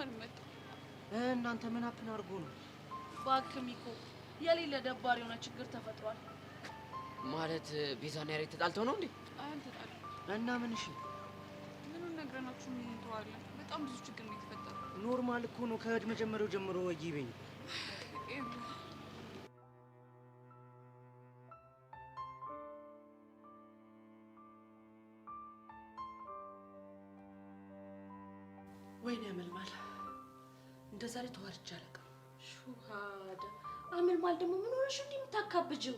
አልመጣም። እናንተ ምን አፕን አድርጎ ነው? ባክሚኮ የሌለ ደባሪ የሆነ ችግር ተፈጥሯል። ማለት ቤዛና ያሬድ ተጣልተው ነው እንዴ? አልተጣሉ። እና ምን እሺ? ምኑን ነግረናችሁ ምን እንተዋለን? በጣም ብዙ ችግር ነው የተፈጠረው። ኖርማል እኮ ነው። ከመጀመሪያው ጀምሮ ይበኝ። ወይኔ አመልማል እንደዛሬ ተዋርጃ አለቀም። ሹሃዳ አመልማል ደግሞ ምን ሆነሽ እንዴ የምታካብጂው?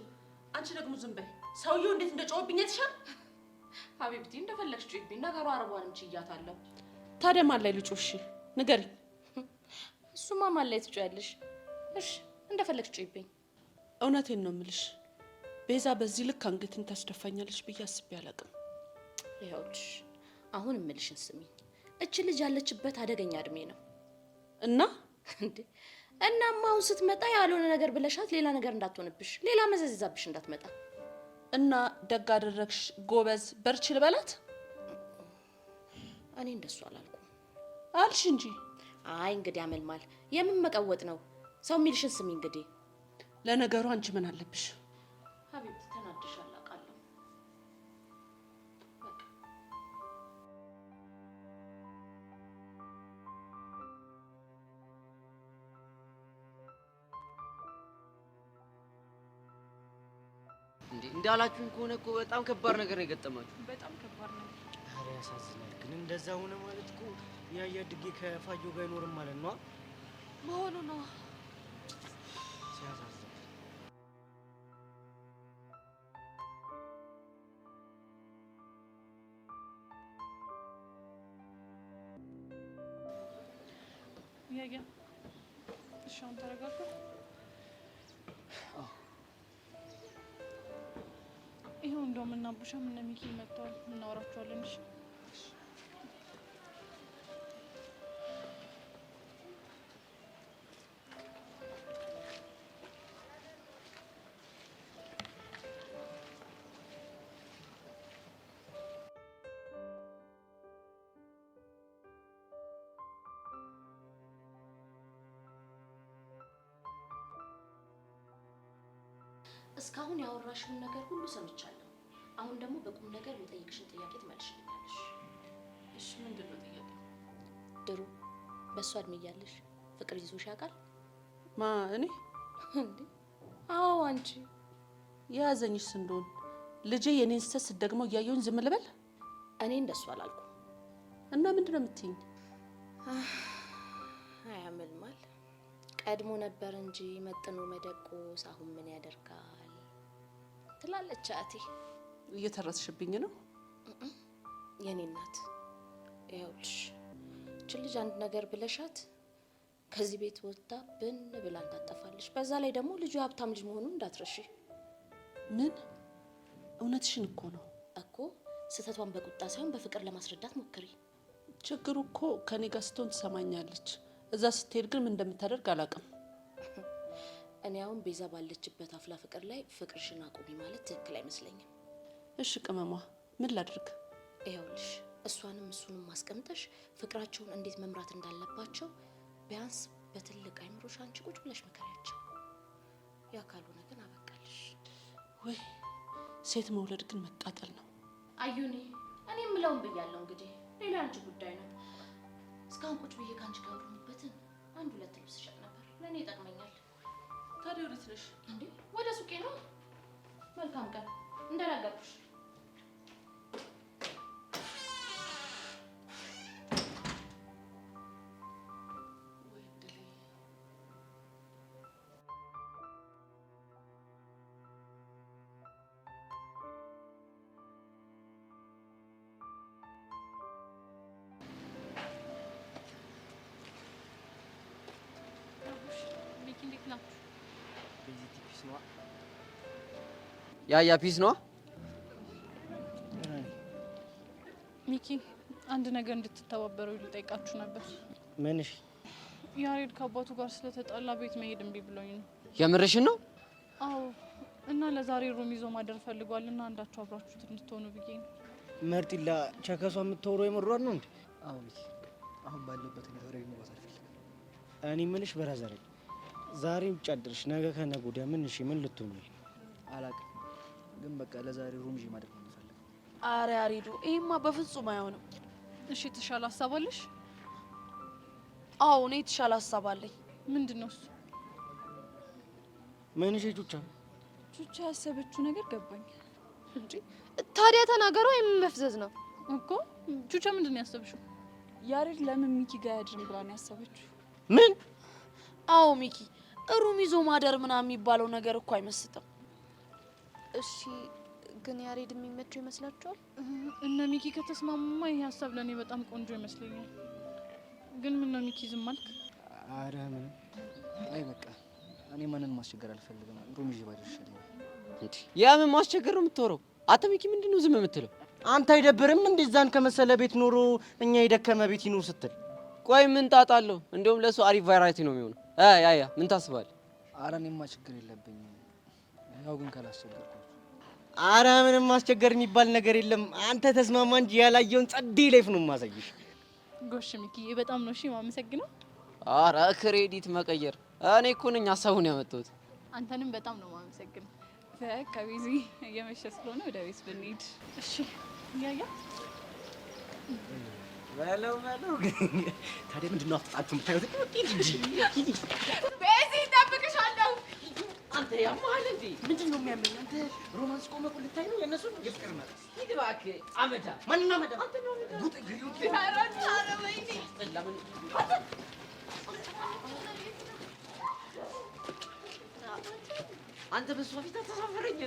አንቺ ደግሞ ዝም በይ። ሰውየው እንዴት እንደጮህብኝ የተሻለ ሀቢብቲ እንደፈለግሽ ጮህብኝ። ነገሩ አረቧንም ችያታለሁ። ታዲያ ማን ላይ ልጮህ? እሺ ንገሪኝ። እሱማ ማን ላይ ትጮያለሽ? እሺ እንደፈለግሽ ጮህብኝ። እውነቴን ነው የምልሽ ቤዛ በዚህ ልክ አንገትን ታስደፋኛለች ብዬ አስቤ አላውቅም። ይኸውልሽ አሁን እምልሽን ስሚኝ። እቺ ልጅ ያለችበት አደገኛ እድሜ ነው እና እንዴ እናማ አሁን ስትመጣ ያልሆነ ነገር ብለሻት ሌላ ነገር እንዳትሆንብሽ፣ ሌላ መዘዝ ይዛብሽ እንዳትመጣ። እና ደግ አደረግሽ ጎበዝ በርቺ ልበላት? እኔ እንደሱ አላልኩም አልሽ እንጂ። አይ እንግዲህ አመልማል የምን መቀወጥ ነው? ሰው የሚልሽን ስሚ እንግዲህ። ለነገሩ አንቺ ምን አለብሽ? ሀቢብቲ ተናድሻል አውቃለሁ። እንዴ እንዳላችሁኝ ከሆነ እኮ በጣም ከባድ ነገር ነው የገጠማችሁ። በጣም ከባድ ነው። ኧረ ያሳዝናል። ግን እንደዛ ሆነ ማለት እኮ ያያ ድጌ ከፋጆ ጋር አይኖርም ማለት ነው መሆኑ ነው። ሲያሳዝን። ያያ እሺ አሁን ተረጋጋ። ይሄው እንደውም እና ቡሻም እነ ሚኪ መጥተዋል። እናወራቸዋለን። እሺ እስካሁን ያወራሽውን ነገር ሁሉ ሰምቻለሁ። አሁን ደግሞ በቁም ነገር የጠየቅሽን ጥያቄ ትመልሽልኛለሽ። እሺ ምንድን ነው ጥያቄ? ድሩ በእሷ እድሜ እያለሽ ፍቅር ይዞሽ ያውቃል? ማ እኔ? እንዴ አዎ አንቺ። የያዘኝስ እንደሆን ልጄ የኔን ስህተት ስትደግመው እያየሁኝ ዝም ልበል? እኔ እንደሱ አላልኩም። እና ምንድን ነው የምትይኝ? አያመልማል ቀድሞ ነበር እንጂ መጥኖ መደቆስ አሁን ምን ያደርጋል ትላለች አያቴ። እየተረስሽብኝ ነው የኔ እናት። ይኸውልሽ እቺ ልጅ አንድ ነገር ብለሻት ከዚህ ቤት ወጣ ብን ብላ ታጠፋለች። በዛ ላይ ደግሞ ልጁ ሀብታም ልጅ መሆኑን እንዳትረሺ። ምን? እውነትሽን እኮ ነው እኮ። ስህተቷን በቁጣ ሳይሆን በፍቅር ለማስረዳት ሞክሪ። ችግሩ እኮ ከኔ ጋር ስትሆን ትሰማኛለች፣ እዛ ስትሄድ ግን ምን እንደምታደርግ አላውቅም። እኔ አሁን ቤዛ ባለችበት አፍላ ፍቅር ላይ ፍቅርሽን አቁሚ ማለት ትክክል አይመስለኝም። እሺ ቅመሟ ምን ላድርግ? ይኸውልሽ እሷንም እሱንም ማስቀምጠሽ ፍቅራቸውን እንዴት መምራት እንዳለባቸው ቢያንስ በትልቅ አይምሮሽ አንቺ ቁጭ ብለሽ መከሪያቸው። ያ ካልሆነ ግን አበቃልሽ። ወይ ሴት መውለድ ግን መቃጠል ነው። አዩኒ እኔ የምለውን ብያለሁ። እንግዲህ ሌላ አንቺ ጉዳይ ነው። እስካሁን ቁጭ ብዬ ካንቺ ጋር ወሩኝበትን አንድ ሁለት ልብስ ሸጥ ነበር፣ ለእኔ ይጠቅመኛል። ታዲያ ወዴት ነሽ? እንዴ ወደ ሱቄ ነው። መልካም ቀን እንደነገርኩሽ። ያያ ፒስ ነው ሚኪ አንድ ነገር እንድትተባበረው ልጠይቃችሁ ነበር። ምን? እሺ ያሬድ ከአባቱ ጋር ስለተጣላ ቤት መሄድ እምቢ ብሎኝ ነው። የምርሽን ነው? አዎ እና ለዛሬ ሩም ይዞ ማደር ፈልጓል እና አንዳችሁ አብራችሁት እንድትሆኑ ብዬ ነው። መርጢላ ቸከሷ የምትወረው የምሯን ነው እንዴ? አዎ ሚኪ አሁን ባለበት ነገር ላይ ነው። እኔ ምንሽ ብራዘር ዛሬ ውጭ አድርሽ ነገ ከነገ ወዲያ ምን እሺ ምን ልትሆኚ? አላውቅም፣ ግን በቃ ለዛሬ ሩም ይዤ ማድረግ ነው የምፈልገው። አረ ያሬዱ ይሄማ በፍጹም አይሆንም። እሺ የተሻለ ሀሳብ አለሽ? አዎ እኔ የተሻለ ሀሳብ አለኝ። ምንድን ነው እሱ? ምን እሺ ቹቻ? ቹቻ ያሰበችው ነገር ገባኝ። እንጂ ታዲያ ተናገረው። የምመፍዘዝ ነው እኮ ቹቻ ምንድን ነው ያሰብሽው? ያሬድ ለምን ሚኪ ጋር ያድርም ብላ ነው ያሰበችው። ምን? አዎ ሚኪ ሩም ይዞ ማደር ምናምን የሚባለው ነገር እኮ አይመስጥም። እሺ ግን ያሬድ የሚመቸው ይመስላችኋል? እነ ሚኪ ከተስማሙማ ይሄ ሀሳብ ለእኔ በጣም ቆንጆ ይመስለኛል። ግን ምን ነው ሚኪ ዝም አልክ? ኧረ ምን? አይ በቃ እኔ ማንንም ማስቸገር አልፈልግም። ሩም ይዤ ባድር ይሻለኛል። እንዴ ያምን ማስቸገር ነው የምትወረው? አንተ ሚኪ ምንድነው ዝም የምትለው? አንተ አይደብርም እንደዛን ከመሰለ ቤት ኖሮ እኛ የደከመ ቤት ይኑር ስትል? ቆይ ምን ጣጣ አለው? እንደውም ለሱ አሪፍ ቫራይቲ ነው የሚሆነው። ያ ምን ታስባለህ? ኧረ እኔማ ችግር የለብኝም። ያው ግን ካላስቸገርኩ። ኧረ ምንም ማስቸገር የሚባል ነገር የለም። አንተ ተስማማ እንጂ ያላየውን ጸዴ ላይፍ ነው የማሳይሽ። ጎሽ ሚኪ በጣም ነው እሺ የማመሰግነው። ኧረ ክሬዲት መቀየር እኔ እኮ ነኝ ሀሳቡን ያመጣሁት። አንተንም በጣም ነው የማመሰግነው። በቃ ቢዚ እየመሸ ስለሆነ ወደ ቤት ብንሄድ። እሺ ያያ በለው ታዲያ ምንድነው አፍጣችሁ የምታዩት? ቤዚ እጠብቅሻለሁ። አንተ ያማል እንዴ? ምንድነው የሚያመኝ? አንተ ሮማንስ ቆመ እኮ ልታይ ነው የነሱ የፍቅር ማለት ሂድ እባክህ አመዳ። ማንና መዳ አንተ ነው ጉጥ ግሪው ለምን አንተ በሷ ፊት አተሳፈረኝ?